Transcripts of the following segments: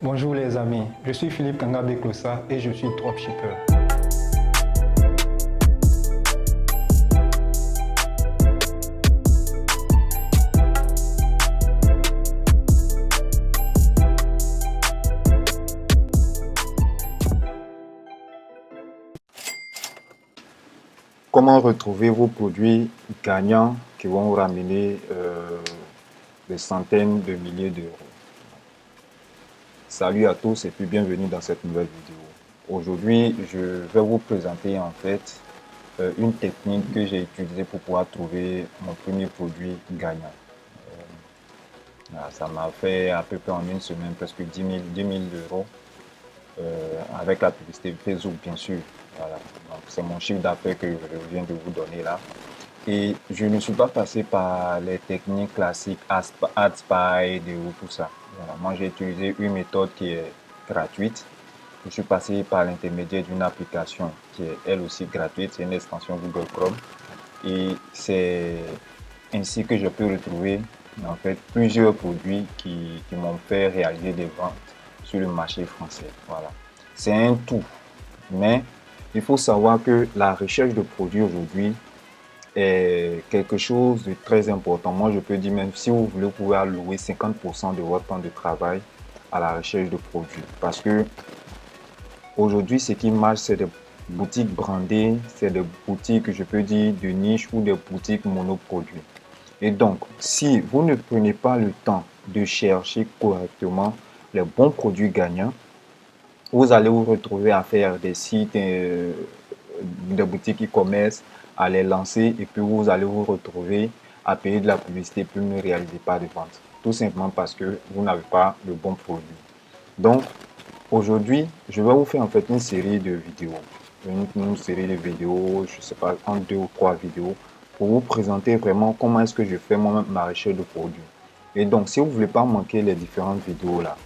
Bonjour les amis, je suis Philippe Kangabé Clossa et je suis dropshipper. Comment retrouver vos produits gagnants qui vont vous ramener des centaines de milliers d'euros? Salut à tous et puis bienvenue dans cette nouvelle vidéo. Aujourd'hui, je vais vous présenter en fait une technique que j'ai utilisée pour pouvoir trouver mon premier produit gagnant. Ça m'a fait à peu près en une semaine presque 10 000 euros avec la publicité Facebook bien sûr. Voilà. Donc c'est mon chiffre d'affaires que je viens de vous donner là. Et je ne suis pas passé par les techniques classiques AdSpy, ou tout ça. Voilà. Moi, j'ai utilisé une méthode qui est gratuite. Je suis passé par l'intermédiaire d'une application qui est elle aussi gratuite. C'est une extension Google Chrome. Et c'est ainsi que je peux retrouver en fait plusieurs produits qui m'ont fait réaliser des ventes sur le marché français. Voilà. C'est un tout. Mais il faut savoir que la recherche de produits aujourd'hui est quelque chose de très important. Moi, je peux dire même si vous voulez, vous pouvez allouer 50% de votre temps de travail à la recherche de produits. Parce que aujourd'hui, ce qui marche, c'est des boutiques brandées, c'est des boutiques, je peux dire, de niche ou des boutiques monoproduits. Et donc, si vous ne prenez pas le temps de chercher correctement les bons produits gagnants, vous allez vous retrouver à faire des sites, des boutiques e-commerce, à les lancer et puis vous allez vous retrouver à payer de la publicité puis ne réalisez pas de vente. Tout simplement parce que vous n'avez pas le bon produit. Donc, aujourd'hui, je vais vous faire en fait une série de vidéos. Une série de vidéos, je ne sais pas, en 2 ou 3 vidéos pour vous présenter vraiment comment est-ce que je fais moi-même ma recherche de produits. Et donc, si vous ne voulez pas manquer les différentes vidéos là,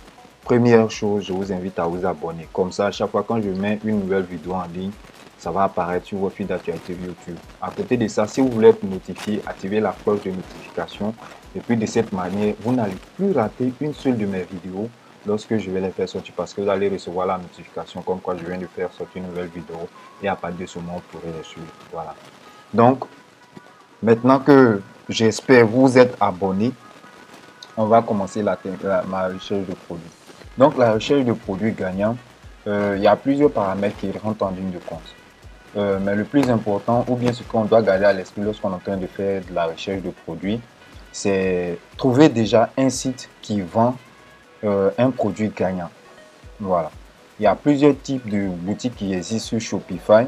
première chose, je vous invite à vous abonner. Comme ça, à chaque fois quand je mets une nouvelle vidéo en ligne, ça va apparaître sur vos fils d'actualité YouTube. À côté de ça, si vous voulez être notifié, activez la cloche de notification. Et puis de cette manière, vous n'allez plus rater une seule de mes vidéos lorsque je vais les faire sortir parce que vous allez recevoir la notification comme quoi je viens de faire sortir une nouvelle vidéo et à partir de ce moment, vous pourrez les suivre. Voilà. Donc, maintenant que j'espère vous êtes abonné, on va commencer ma recherche de produits. Donc, la recherche de produits gagnants, il y a plusieurs paramètres qui rentrent en ligne de compte. Mais le plus important, ou bien ce qu'on doit garder à l'esprit lorsqu'on est en train de faire de la recherche de produits, c'est trouver déjà un site qui vend un produit gagnant. Voilà. Il y a plusieurs types de boutiques qui existent sur Shopify.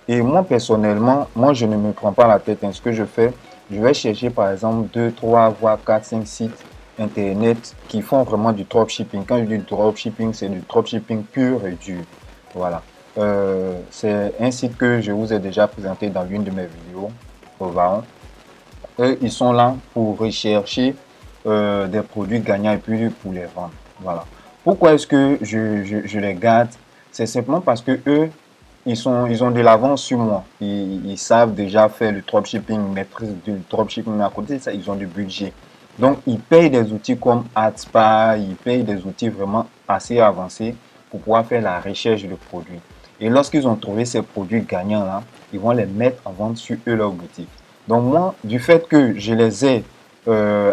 Et moi, personnellement, moi, je ne me prends pas la tête. Ce que je fais, je vais chercher par exemple 2, 3, voire 4, 5 sites internet qui font vraiment du dropshipping. Quand je dis dropshipping, c'est du dropshipping pur et dur. Voilà. C'est un site que je vous ai déjà présenté dans l'une de mes vidéos, Ovaon. Eux, ils sont là pour rechercher des produits gagnants et puis pour les vendre. Voilà. Pourquoi est-ce que je les garde? C'est simplement parce que eux, ils ont de l'avance sur moi. Ils savent déjà faire le dropshipping, maîtrise du dropshipping, mais à côté de ça, ils ont du budget. Donc, ils payent des outils comme AdSpy, ils payent des outils vraiment assez avancés pour pouvoir faire la recherche de produits. Et lorsqu'ils ont trouvé ces produits gagnants-là, ils vont les mettre en vente sur eux, leur boutique. Donc, moi, du fait que je les ai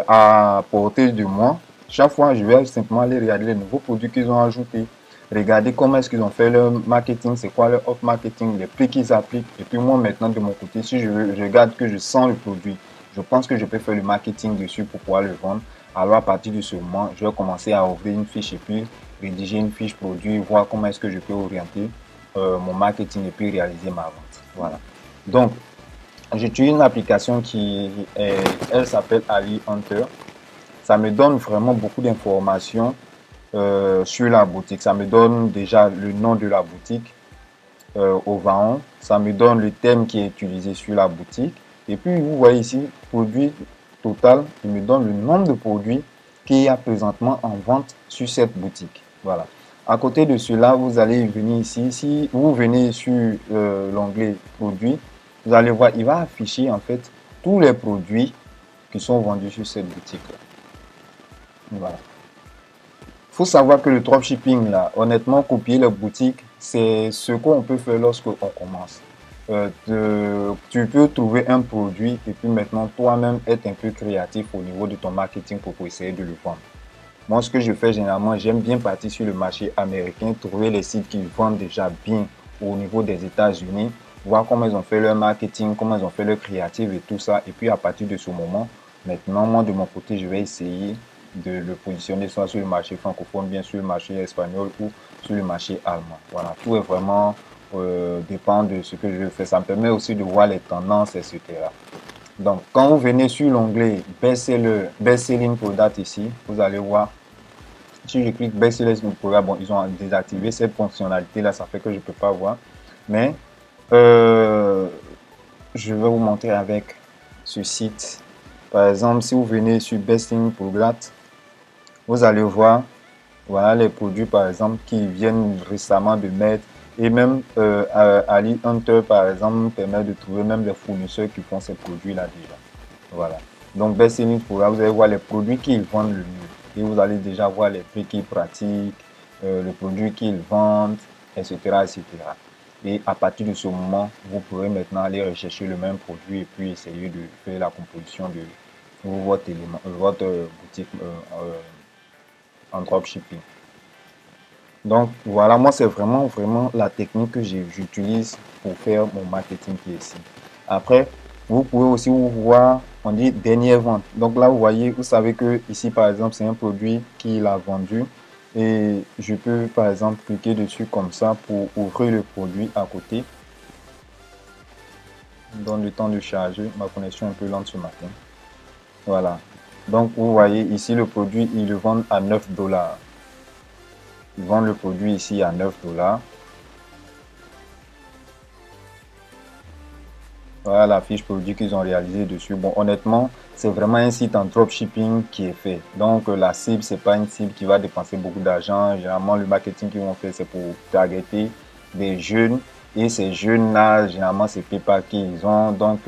à portée de moi, chaque fois, je vais simplement aller regarder les nouveaux produits qu'ils ont ajoutés. Regarder comment est-ce qu'ils ont fait leur marketing, c'est quoi leur off marketing, les prix qu'ils appliquent. Et puis moi maintenant de mon côté, si je regarde que je sens le produit, je pense que je peux faire le marketing dessus pour pouvoir le vendre. Alors à partir de ce moment, je vais commencer à ouvrir une fiche et puis rédiger une fiche produit, voir comment est-ce que je peux orienter mon marketing et puis réaliser ma vente. Voilà. Donc, j'utilise une application elle s'appelle Ali Hunter. Ça me donne vraiment beaucoup d'informations sur la boutique. Ça me donne déjà le nom de la boutique au Vaon. Ça me donne le thème qui est utilisé sur la boutique. Et puis, vous voyez ici, produit total. Il me donne le nombre de produits qu'il y a présentement en vente sur cette boutique. Voilà. À côté de cela, vous allez venir ici. Si vous venez sur l'onglet produits, vous allez voir, il va afficher en fait tous les produits qui sont vendus sur cette boutique-là. Voilà. faut savoir que le dropshipping, là, honnêtement, copier les boutiques, c'est ce qu'on peut faire lorsqu'on commence. Tu peux trouver un produit et puis maintenant toi-même être un peu créatif au niveau de ton marketing pour essayer de le vendre. Moi, ce que je fais généralement, j'aime bien partir sur le marché américain, trouver les sites qui vendent déjà bien au niveau des États-Unis, voir comment ils ont fait leur marketing, comment ils ont fait leur créatif et tout ça. Et puis à partir de ce moment, maintenant, moi de mon côté, je vais essayer de le positionner soit sur le marché francophone, bien sur le marché espagnol ou sur le marché allemand. Voilà, tout est vraiment dépend de ce que je fais. Ça me permet aussi de voir les tendances, etc. Donc, quand vous venez sur l'onglet Best Selling Product ici, vous allez voir, si je clique Best Selling Product, bon, ils ont désactivé cette fonctionnalité-là, ça fait que je ne peux pas voir. Mais, je vais vous montrer avec ce site. Par exemple, si vous venez sur Best Selling Product, vous allez voir, voilà les produits, par exemple, qui viennent récemment de mettre. Et même Ali Hunter, par exemple, permet de trouver même les fournisseurs qui font ces produits-là déjà. Voilà. Donc, Best Selling Product, vous allez voir les produits qu'ils vendent le mieux. Et vous allez déjà voir les prix qu'ils pratiquent, les produits qu'ils vendent, etc., etc. Et à partir de ce moment, vous pourrez maintenant aller rechercher le même produit et puis essayer de faire la composition de votre boutique en dropshipping. Donc voilà, moi c'est vraiment la technique que j'utilise pour faire mon marketing qui est ici. Après, vous pouvez aussi voir, on dit dernière vente. Donc là, vous voyez, vous savez que ici par exemple, c'est un produit qu'il a vendu et je peux par exemple cliquer dessus comme ça pour ouvrir le produit à côté. Donne le temps de charger, ma connexion est un peu lente ce matin. Voilà. Donc vous voyez ici le produit, ils le vendent à 9 $. Ils vendent le produit ici à 9 $. Voilà la fiche produit qu'ils ont réalisé dessus. Bon, honnêtement, c'est vraiment un site en dropshipping qui est fait. Donc, la cible, c'est pas une cible qui va dépenser beaucoup d'argent. Généralement, le marketing qu'ils vont faire, c'est pour targeter des jeunes. Et ces jeunes-là, généralement, c'est PayPal qu'ils ont. Donc,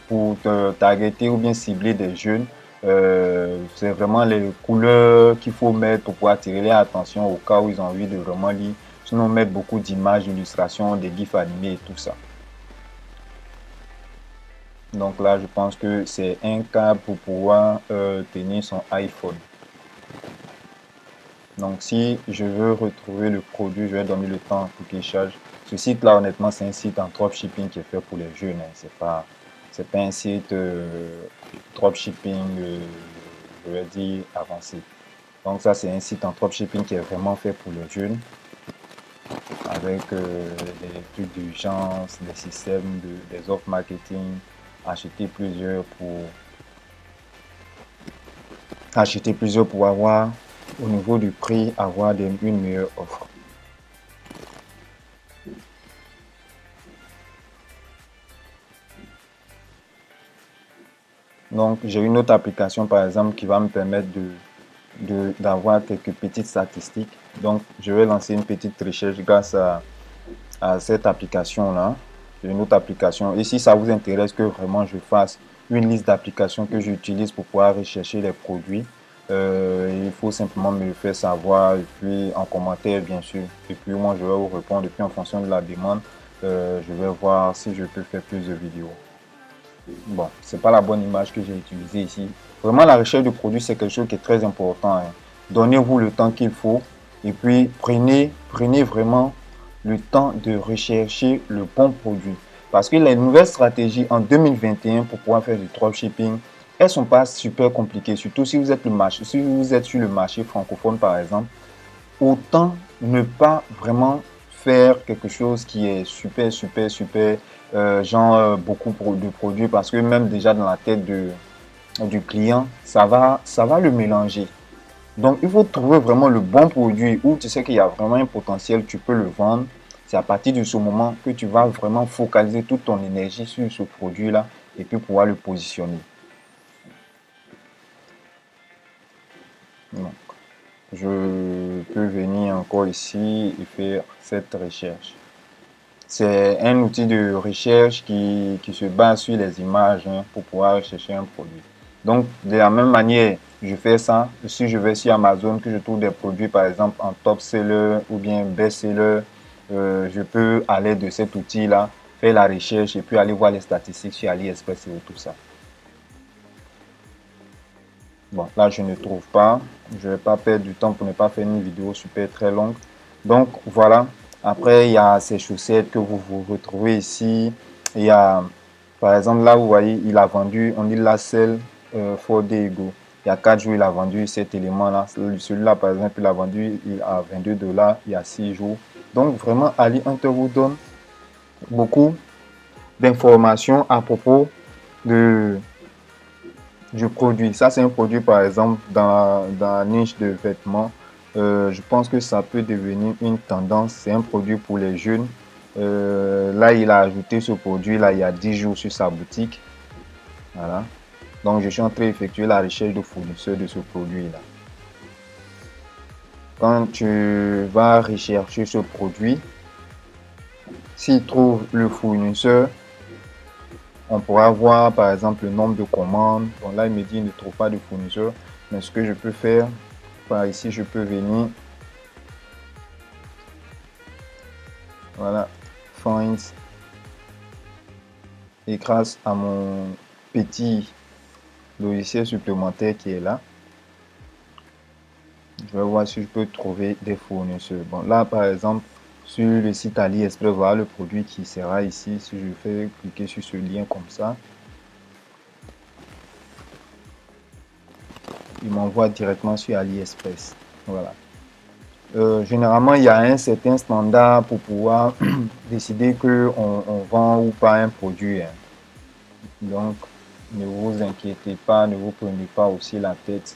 pour targeter ou bien cibler des jeunes, c'est vraiment les couleurs qu'il faut mettre pour pouvoir attirer leur attention au cas où ils ont envie de vraiment lire. Sinon, mettre beaucoup d'images, d'illustrations, des gifs animés et tout ça. Donc là, je pense que c'est un câble pour pouvoir tenir son iPhone. Donc si je veux retrouver le produit, je vais donner le temps pour qu'il charge. Ce site-là, honnêtement, c'est un site en dropshipping qui est fait pour les jeunes. Hein. C'est pas un site dropshipping, je vais dire, avancé. Donc ça, c'est un site en dropshipping qui est vraiment fait pour les jeunes, avec des trucs d'urgence, des systèmes, des offres marketing, acheter plusieurs pour avoir, au niveau du prix, avoir une meilleure offre. Donc, j'ai une autre application, par exemple, qui va me permettre d'avoir quelques petites statistiques. Donc, je vais lancer une petite recherche grâce à cette application-là. J'ai une autre application. Et si ça vous intéresse que vraiment je fasse une liste d'applications que j'utilise pour pouvoir rechercher les produits, il faut simplement me le faire savoir et puis en commentaire bien sûr. Et puis moi je vais vous répondre et puis en fonction de la demande, je vais voir si je peux faire plus de vidéos. Bon, c'est pas la bonne image que j'ai utilisée ici. Vraiment la recherche de produits c'est quelque chose qui est très important. Hein. Donnez-vous le temps qu'il faut et puis prenez vraiment le temps de rechercher le bon produit. Parce que les nouvelles stratégies en 2021 pour pouvoir faire du dropshipping, elles ne sont pas super compliquées. Surtout si vous êtes sur le marché francophone par exemple, autant ne pas vraiment faire quelque chose qui est super, beaucoup de produits parce que même déjà dans la tête du client, ça va le mélanger. Donc, il faut trouver vraiment le bon produit où tu sais qu'il y a vraiment un potentiel, tu peux le vendre. C'est à partir de ce moment que tu vas vraiment focaliser toute ton énergie sur ce produit-là et puis pouvoir le positionner. Donc, je peux venir encore ici et faire cette recherche. C'est un outil de recherche qui se base sur les images hein, pour pouvoir chercher un produit. Donc, de la même manière, je fais ça. Si je vais sur Amazon, que je trouve des produits, par exemple, en top seller ou bien best seller, je peux aller de cet outil-là, faire la recherche et puis aller voir les statistiques sur AliExpress et tout ça. Bon, là, je ne trouve pas. Je ne vais pas perdre du temps pour ne pas faire une vidéo super très longue. Donc, voilà. Après, il y a ces chaussettes que vous retrouvez ici. Il y a, par exemple, là, vous voyez, il a vendu, on dit la selle for Diego. Il y a 4 jours, il a vendu cet élément-là. Celui-là, par exemple, il a vendu à 22 dollars il y a 6 jours. Donc, vraiment, Ali Hunter vous donne beaucoup d'informations à propos de, du produit. Ça, c'est un produit, par exemple, dans la niche de vêtements. Je pense que ça peut devenir une tendance. C'est un produit pour les jeunes. Là, il a ajouté ce produit là il y a 10 jours sur sa boutique. Voilà. Donc, je suis en train d'effectuer la recherche de fournisseur de ce produit-là. Quand tu vas rechercher ce produit, s'il trouve le fournisseur, on pourra voir par exemple le nombre de commandes. Bon, là, il me dit qu'il ne trouve pas de fournisseur. Mais ce que je peux faire, par ici, je peux venir. Voilà. Find. Et grâce à mon petit logiciel supplémentaire qui est là, je vais voir si je peux trouver des fournisseurs. Bon, là, par exemple, sur le site AliExpress, voilà le produit qui sera ici. Si je fais cliquer sur ce lien comme ça, il m'envoie directement sur AliExpress. Voilà. Généralement, il y a un certain standard pour pouvoir décider qu'on vend ou pas un produit. Hein. Donc, ne vous inquiétez pas, ne vous prenez pas aussi la tête.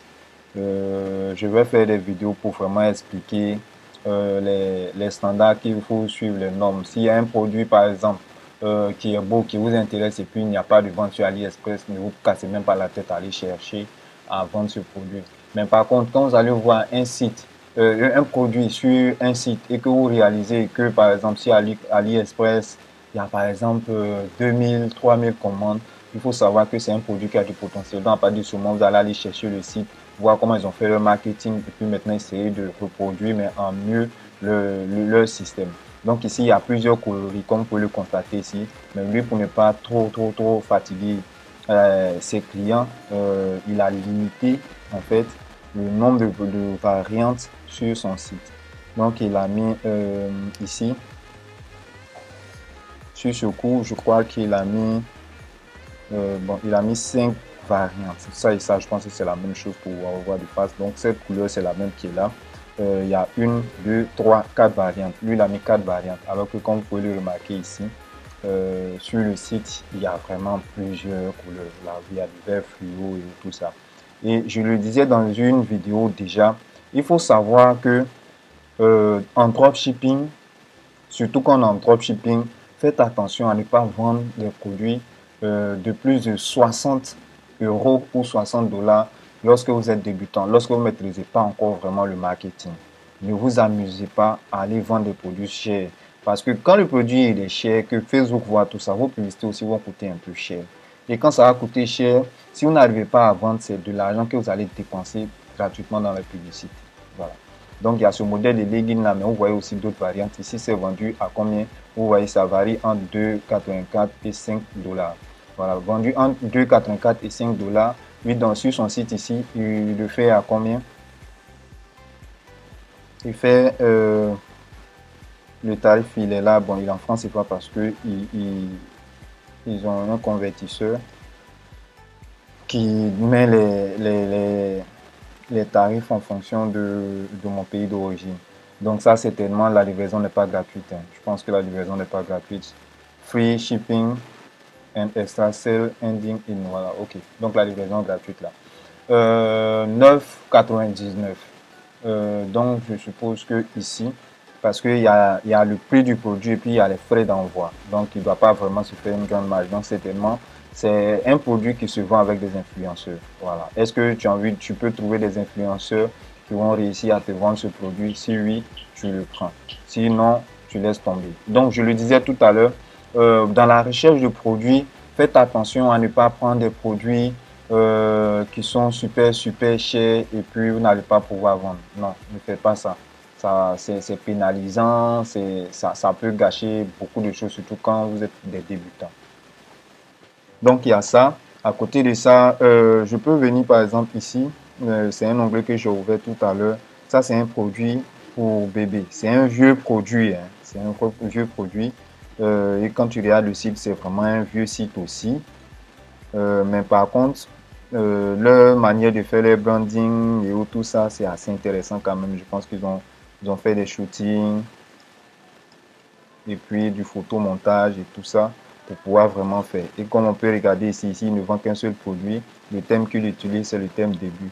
Je vais faire des vidéos pour vraiment expliquer les standards qu'il faut suivre, les normes. S'il y a un produit, par exemple, qui est beau, qui vous intéresse et puis il n'y a pas de vente sur AliExpress, ne vous cassez même pas la tête à aller chercher à vendre ce produit. Mais par contre, quand vous allez voir un site, un produit sur un site et que vous réalisez que, par exemple, sur AliExpress, il y a par exemple 2000, 3000 commandes, il faut savoir que c'est un produit qui a du potentiel. Donc, à partir de ce moment, vous allez aller chercher le site, voir comment ils ont fait leur marketing et puis maintenant essayer de reproduire, mais en mieux, leur système. Donc ici, il y a plusieurs coloris, comme vous pouvez le constater ici. Mais lui, pour ne pas trop fatiguer ses clients, il a limité en fait le nombre de variantes sur son site. Donc il a mis ici, sur ce coup, je crois qu'il a mis bon, il a mis 5 variantes. Ça et ça, je pense que c'est la même chose pour voir de face. Donc cette couleur, c'est la même qui est là. Il y a 1, 2, 3, 4 variantes. Lui, il a mis 4 variantes. Alors que comme vous pouvez le remarquer ici, sur le site, il y a vraiment plusieurs couleurs. Là, il y a du vert fluo et tout ça. Et je le disais dans une vidéo déjà, il faut savoir que en dropshipping, surtout quand on est en dropshipping, faites attention à ne pas vendre des produits de plus de 60 € ou 60 dollars lorsque vous êtes débutant, lorsque vous ne maîtrisez pas encore vraiment le marketing. Ne vous amusez pas à aller vendre des produits chers. Parce que quand le produit il est cher, que Facebook voit tout ça, vos publicités aussi vont coûter un peu cher. Et quand ça va coûter cher, si vous n'arrivez pas à vendre, c'est de l'argent que vous allez dépenser gratuitement dans la publicité. Voilà. Donc il y a ce modèle de legging là, mais vous voyez aussi d'autres variantes. Ici, c'est vendu à combien? Vous voyez, ça varie entre 2,84 et 5 dollars. Voilà, vendu entre 2,84 et 5 dollars. Lui, sur son site ici, il le fait à combien? Il fait le tarif, il est là. Bon, il est en France, c'est pas parce que ils ont un convertisseur qui met les tarifs en fonction de mon pays d'origine. Donc ça, certainement, la livraison n'est pas gratuite. Hein. Je pense que la livraison n'est pas gratuite. Free shipping and extra sale ending in. Voilà, ok. Donc la livraison gratuite là. 9,99. Donc je suppose que ici, parce qu'il y a le prix du produit et puis il y a les frais d'envoi. Donc il ne doit pas vraiment se faire une grande marge. Donc certainement, c'est un produit qui se vend avec des influenceurs. Voilà. Est-ce que tu peux trouver des influenceurs qui vont réussir à te vendre ce produit? Si oui, tu le prends. Sinon, tu laisses tomber. Donc, je le disais tout à l'heure, dans la recherche de produits, faites attention à ne pas prendre des produits qui sont super chers et puis vous n'allez pas pouvoir vendre. Non, ne faites pas ça. Ça c'est pénalisant, ça peut gâcher beaucoup de choses, surtout quand vous êtes des débutants. Donc il y a ça. À côté de ça, je peux venir par exemple ici. C'est un onglet que j'ai ouvert tout à l'heure. Ça, c'est un produit pour bébé. C'est un vieux produit. Hein. C'est un vieux produit. Et quand tu regardes le site, c'est vraiment un vieux site aussi. Mais par contre, leur manière de faire les branding et tout ça, c'est assez intéressant quand même. Je pense ils ont fait des shootings et puis du photomontage et tout ça pour pouvoir vraiment faire. Et comme on peut regarder ici, il ne vend qu'un seul produit. Le thème qu'il utilise, c'est le thème début.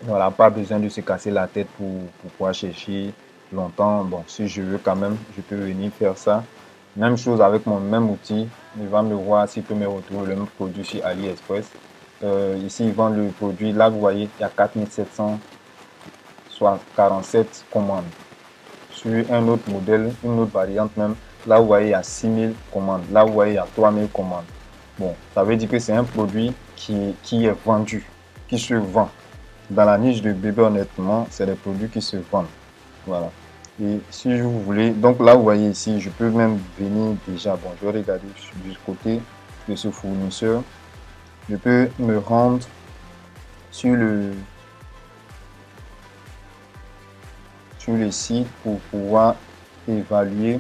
Voilà, pas besoin de se casser la tête pour pouvoir chercher longtemps. Bon, si je veux quand même, je peux venir faire ça. Même chose avec mon même outil. Il va me voir s'il peut me retrouver le même produit chez AliExpress. Ici, ils vendent le produit. Là, vous voyez, il y a 4700, soit 47 commandes. Sur un autre modèle, une autre variante même, là, vous voyez, il y a 6000 commandes. Là, vous voyez, il y a 3000 commandes. Bon, ça veut dire que c'est un produit qui est vendu, qui se vend. Dans la niche de bébé, honnêtement, c'est des produits qui se vendent. Voilà. Et si vous voulez, donc là, vous voyez ici, je peux même venir déjà, bon, je vais regarder du côté de ce fournisseur. Je peux me rendre sur le site pour pouvoir évaluer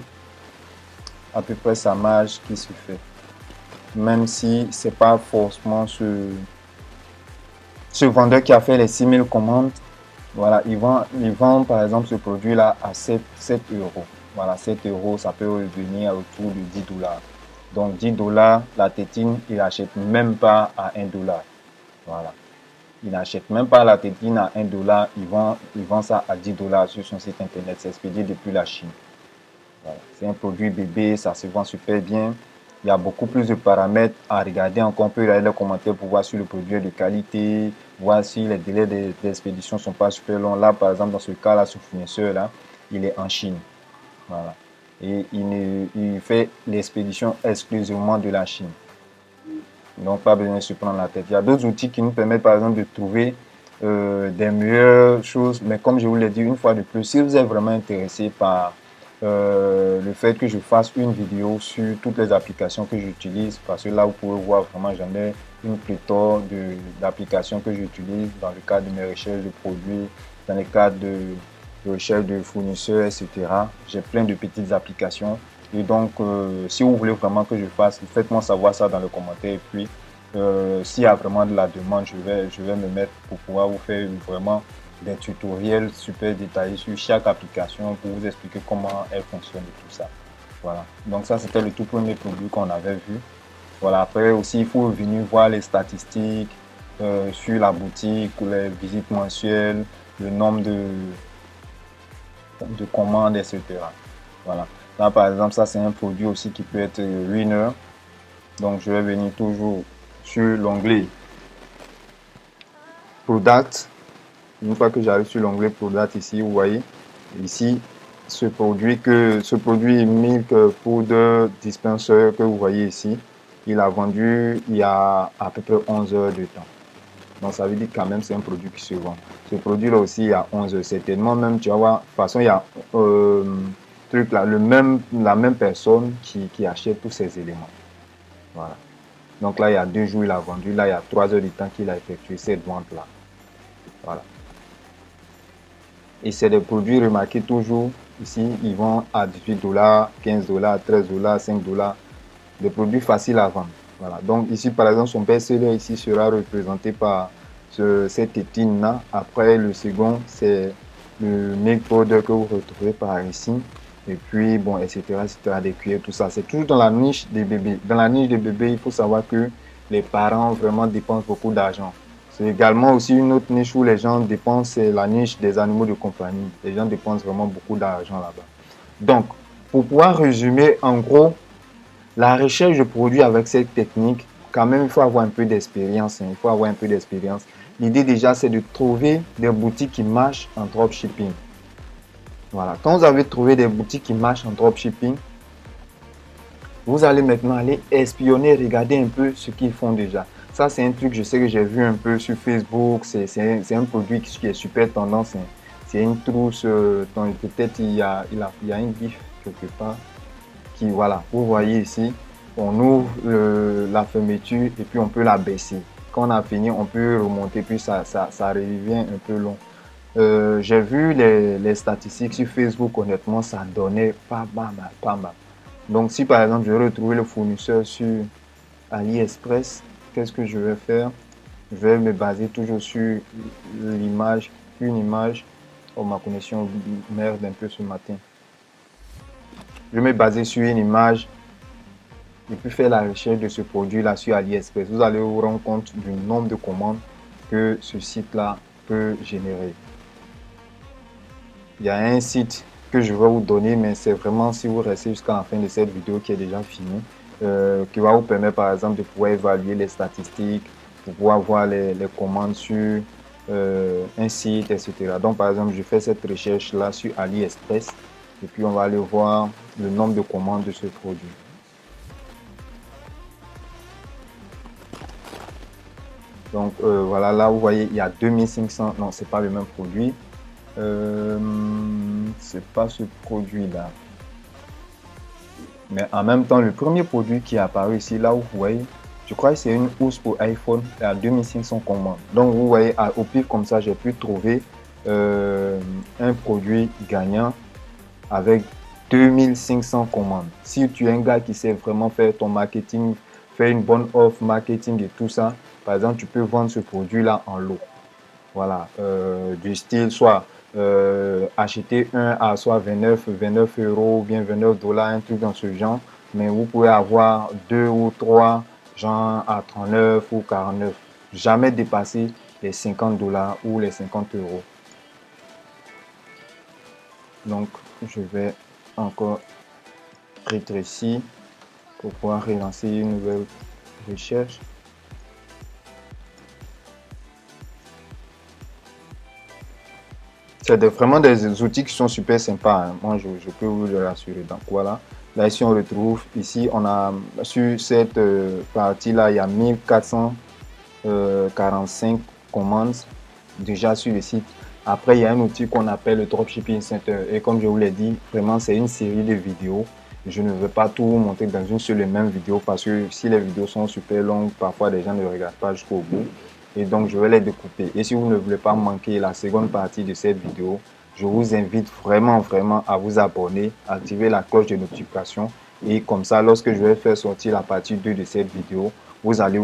à peu près sa marge qui se fait. Même si c'est pas forcément ce vendeur qui a fait les 6000 commandes. Voilà, ils vendent par exemple ce produit-là à 7 euros. Voilà, 7 euros, ça peut revenir autour de 10 dollars. Donc 10 dollars, la tétine, il n'achète même pas à 1 dollar. Voilà. Il n'achète même pas la tétine à 1 dollar. Il vend ça à 10 dollars sur son site internet. C'est expédié depuis la Chine. Voilà. C'est un produit bébé, ça se vend super bien. Il y a beaucoup plus de paramètres à regarder. Encore, on peut regarder les commentaires pour voir si le produit est de qualité, voir si les délais d'expédition ne sont pas super longs. Là, par exemple, dans ce cas-là, ce fournisseur-là, il est en Chine. Voilà. Et il fait l'expédition exclusivement de la Chine. Donc, pas besoin de se prendre la tête. Il y a d'autres outils qui nous permettent, par exemple, de trouver des meilleures choses. Mais comme je vous l'ai dit une fois de plus, si vous êtes vraiment intéressé par le fait que je fasse une vidéo sur toutes les applications que j'utilise, parce que là vous pouvez voir vraiment j'en ai une pléthore d'applications que j'utilise dans le cadre de mes recherches de produits, dans le cadre de recherche de fournisseurs, etc. J'ai plein de petites applications et donc si vous voulez vraiment que je fasse, faites-moi savoir ça dans les commentaires et puis s'il y a vraiment de la demande, je vais me mettre pour pouvoir vous faire vraiment des tutoriels super détaillés sur chaque application pour vous expliquer comment elle fonctionne et tout ça. Voilà. Donc ça, c'était le tout premier produit qu'on avait vu. Voilà. Après aussi, il faut venir voir les statistiques sur la boutique, les visites mensuelles, le nombre de commandes, etc. Voilà. Là, par exemple, ça, c'est un produit aussi qui peut être winner. Donc, je vais venir toujours sur l'onglet Product. Une fois que j'arrive sur l'onglet Product ici, vous voyez, ici, ce produit Milk Powder Dispenser que vous voyez ici, il a vendu il y a à peu près 11 heures de temps. Donc, ça veut dire quand même c'est un produit qui se vend. Ce produit-là aussi, il y a 11 heures. Certainement même, tu vas voir, de toute façon, il y a truc là, la même personne qui achète tous ces éléments. Voilà. Donc là, il y a 2 jours, il a vendu. Là, il y a 3 heures de temps qu'il a effectué cette vente-là. Voilà. Et c'est des produits, remarquez toujours, ici, ils vont à 18 dollars, 15 dollars, 13 dollars, 5 dollars. Des produits faciles à vendre. Voilà. Donc ici, par exemple, son best-seller ici sera représenté par cette tétine-là. Après, le second, c'est le milk powder que vous retrouvez par ici. Et puis, bon, etc., des cuillères, tout ça. C'est toujours dans la niche des bébés. Dans la niche des bébés, il faut savoir que les parents vraiment dépensent beaucoup d'argent. C'est également aussi une autre niche où les gens dépensent, c'est la niche des animaux de compagnie. Les gens dépensent vraiment beaucoup d'argent là-bas. Donc, pour pouvoir résumer, en gros, la recherche de produits avec cette technique, quand même, il faut avoir un peu d'expérience. Il faut avoir un peu d'expérience. L'idée déjà, c'est de trouver des boutiques qui marchent en dropshipping. Voilà. Quand vous avez trouvé des boutiques qui marchent en dropshipping, vous allez maintenant aller espionner, regarder un peu ce qu'ils font déjà. Ça, c'est un truc, je sais que j'ai vu un peu sur Facebook. C'est un produit qui est super tendance. Hein. C'est une trousse, peut-être il y a une gif quelque part qui, voilà, vous voyez ici, on ouvre la fermeture et puis on peut la baisser. Quand on a fini, on peut remonter, puis ça revient un peu long. J'ai vu les statistiques sur Facebook, honnêtement, ça donnait pas mal, pas mal. Donc, si par exemple, je vais retrouver le fournisseur sur AliExpress, qu'est-ce que je vais faire? Je vais me baser toujours sur l'image, une image. Oh, ma connexion merde un peu ce matin. Je vais me baser sur une image et puis faire la recherche de ce produit-là sur AliExpress. Vous allez vous rendre compte du nombre de commandes que ce site-là peut générer. Il y a un site que je vais vous donner, mais c'est vraiment si vous restez jusqu'à la fin de cette vidéo qui est déjà finie, qui va vous permettre par exemple de pouvoir évaluer les statistiques, de pouvoir voir les commandes sur un site, etc. Donc par exemple, je fais cette recherche-là sur AliExpress et puis on va aller voir le nombre de commandes de ce produit. Donc voilà, là vous voyez, il y a 2500, non, c'est pas le même produit. C'est pas ce produit-là. Mais en même temps, le premier produit qui est apparu ici, là où vous voyez, je crois que c'est une housse pour iPhone à 2500 commandes. Donc vous voyez, au pif comme ça, j'ai pu trouver un produit gagnant avec 2500 commandes. Si tu es un gars qui sait vraiment faire ton marketing, faire une bonne offre marketing et tout ça, par exemple, tu peux vendre ce produit-là en lot. Voilà, du style soit acheter un à soit 29 euros ou bien 29 $, un truc dans ce genre. Mais vous pouvez avoir deux ou trois genre à 39 ou 49. Jamais dépasser les 50 $ ou les 50 euros. Donc, je vais encore rétrécir pour pouvoir relancer une nouvelle recherche. C'est vraiment des outils qui sont super sympas. Hein. Moi, je peux vous le rassurer. Donc voilà. Là, ici, on retrouve, ici, on a sur cette partie-là, il y a 1445 commandes déjà sur le site. Après, il y a un outil qu'on appelle le Dropshipping Center. Et comme je vous l'ai dit, vraiment, c'est une série de vidéos. Je ne veux pas tout vous montrer dans une seule et même vidéo parce que si les vidéos sont super longues, parfois les gens ne regardent pas jusqu'au bout. Et donc, je vais les découper. Et si vous ne voulez pas manquer la seconde partie de cette vidéo, je vous invite vraiment à vous abonner, activer la cloche de notification. Et comme ça, lorsque je vais faire sortir la partie 2 de cette vidéo, vous allez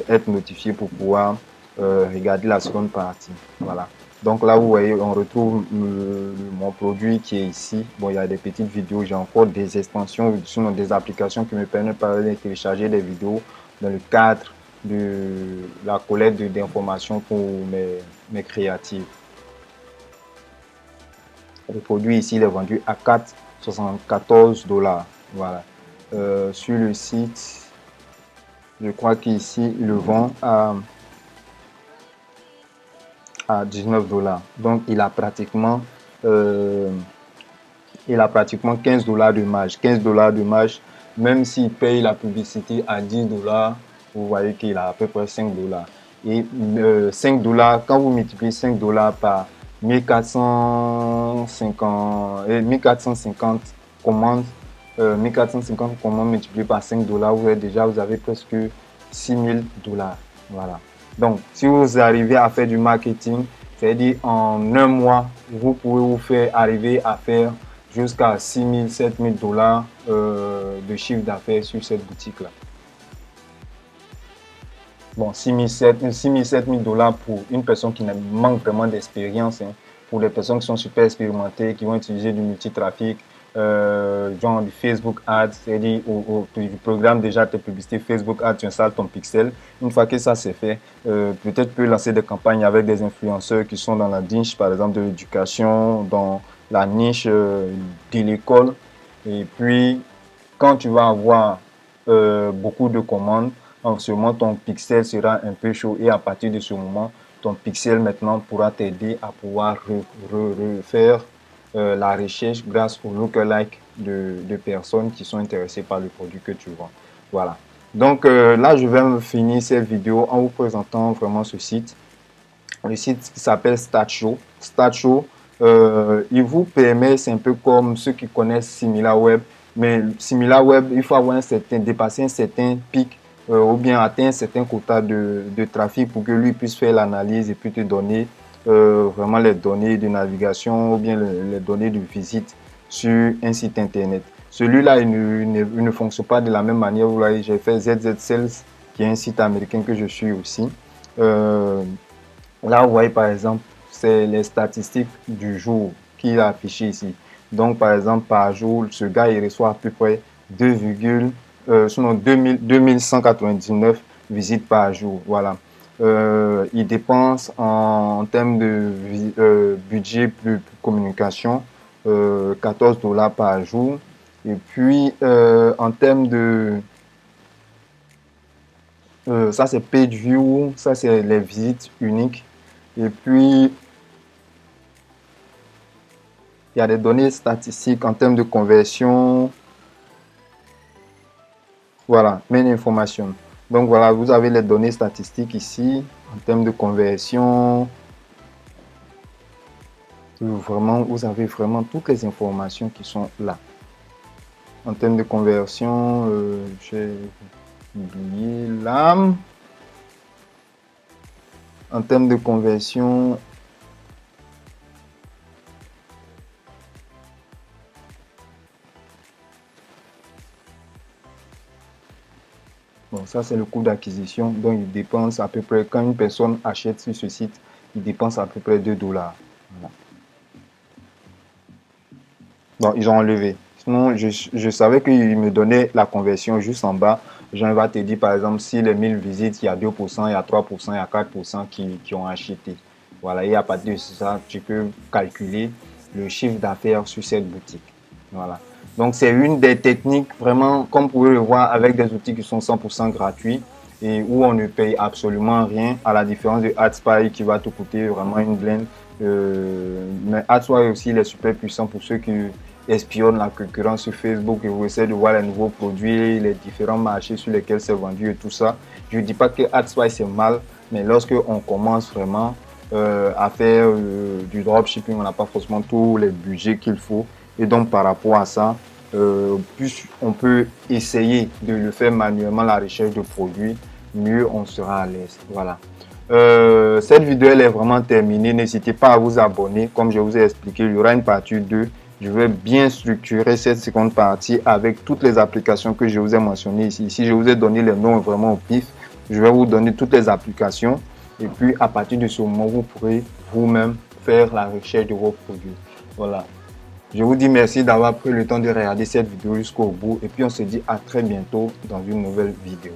être notifié pour pouvoir regarder la seconde partie. Voilà. Donc là, vous voyez, on retrouve mon produit qui est ici. Bon, il y a des petites vidéos. J'ai encore des extensions, des applications qui me permettent de télécharger des vidéos dans le cadre de la collecte d'informations pour mes créatives. Le produit ici, il est vendu à 4,74 $. Voilà. Sur le site, je crois qu'ici, il le vend à 19 $. Donc, il a pratiquement 15 $ de marge. 15 $ de marge, même s'il paye la publicité à 10 $, vous voyez qu'il a à peu près 5 $. Et 5 $, quand vous multipliez 5 $ par 1450 commandes, 1450 commandes multipliées par 5 $, vous avez presque 6 000 $. Voilà. Donc, si vous arrivez à faire du marketing, c'est-à-dire en un mois, vous pouvez vous faire arriver à faire jusqu'à 6 000, 7 000 $ de chiffre d'affaires sur cette boutique-là. Bon, 6 000, 7 000 $ pour une personne qui manque vraiment d'expérience, hein, pour les personnes qui sont super expérimentées, qui vont utiliser du multitrafic, genre du Facebook Ads, c'est-à-dire tu programmes déjà tes publicités Facebook Ads, tu installes ton pixel. Une fois que ça c'est fait, peut-être tu peux lancer des campagnes avec des influenceurs qui sont dans la niche, par exemple de l'éducation, dans la niche de l'école. Et puis, quand tu vas avoir beaucoup de commandes, en ce moment, ton pixel sera un peu chaud et à partir de ce moment, ton pixel maintenant pourra t'aider à pouvoir refaire la recherche grâce au lookalike de personnes qui sont intéressées par le produit que tu vends. Voilà. Donc là, je vais finir cette vidéo en vous présentant vraiment ce site. Le site qui s'appelle StatShow. StatShow, il vous permet, c'est un peu comme ceux qui connaissent SimilarWeb, mais SimilarWeb, il faut avoir dépasser un certain pic ou bien atteindre un certain quota de trafic pour que lui puisse faire l'analyse et puis te donner vraiment les données de navigation ou bien les données de visite sur un site internet. Celui-là, il ne fonctionne pas de la même manière. Vous voyez, j'ai fait ZZ Sales, qui est un site américain que je suis aussi. Là, vous voyez par exemple, c'est les statistiques du jour qu'il a affiché ici. Donc, par exemple, par jour, ce gars, il reçoit à peu près 2199 visites par jour. Voilà. Il dépense en termes de budget plus communication, 14 $ par jour. Et puis, en termes de... ça, c'est page view. Ça, c'est les visites uniques. Et puis, il y a des données statistiques en termes de conversion. Voilà, main information. Donc, voilà, vous avez les données statistiques ici en termes de conversion. Vraiment, vous avez vraiment toutes les informations qui sont là. En termes de conversion, j'ai oublié là. En termes de conversion, bon, ça c'est le coût d'acquisition. Donc, il dépense à peu près, quand une personne achète sur ce site, il dépense à peu près 2 $. Voilà. Donc, ils ont enlevé. Sinon, je savais qu'il me donnait la conversion juste en bas. Jean va te dire, par exemple, si les 1000 visites, il y a 2%, il y a 3%, il y a 4% qui ont acheté. Voilà, et à partir de ça, tu peux calculer le chiffre d'affaires sur cette boutique. Voilà. Donc, c'est une des techniques vraiment, comme vous pouvez le voir, avec des outils qui sont 100% gratuits et où on ne paye absolument rien, à la différence de AdSpy qui va te coûter vraiment une blinde. Mais AdSpy aussi, il est super puissant pour ceux qui espionnent la concurrence sur Facebook et vous essayez de voir les nouveaux produits, les différents marchés sur lesquels c'est vendu et tout ça. Je ne dis pas que AdSpy c'est mal, mais lorsque on commence vraiment à faire du dropshipping, on n'a pas forcément tous les budgets qu'il faut. Et donc, par rapport à ça, plus on peut essayer de le faire manuellement, la recherche de produits, mieux on sera à l'aise. Voilà. Cette vidéo elle est vraiment terminée. N'hésitez pas à vous abonner. Comme je vous ai expliqué, il y aura une partie 2. Je vais bien structurer cette seconde partie avec toutes les applications que je vous ai mentionnées ici. Ici, je vous ai donné les noms vraiment au pif. Je vais vous donner toutes les applications. Et puis, à partir de ce moment, vous pourrez vous-même faire la recherche de vos produits. Voilà. Je vous dis merci d'avoir pris le temps de regarder cette vidéo jusqu'au bout. Et puis, on se dit à très bientôt dans une nouvelle vidéo.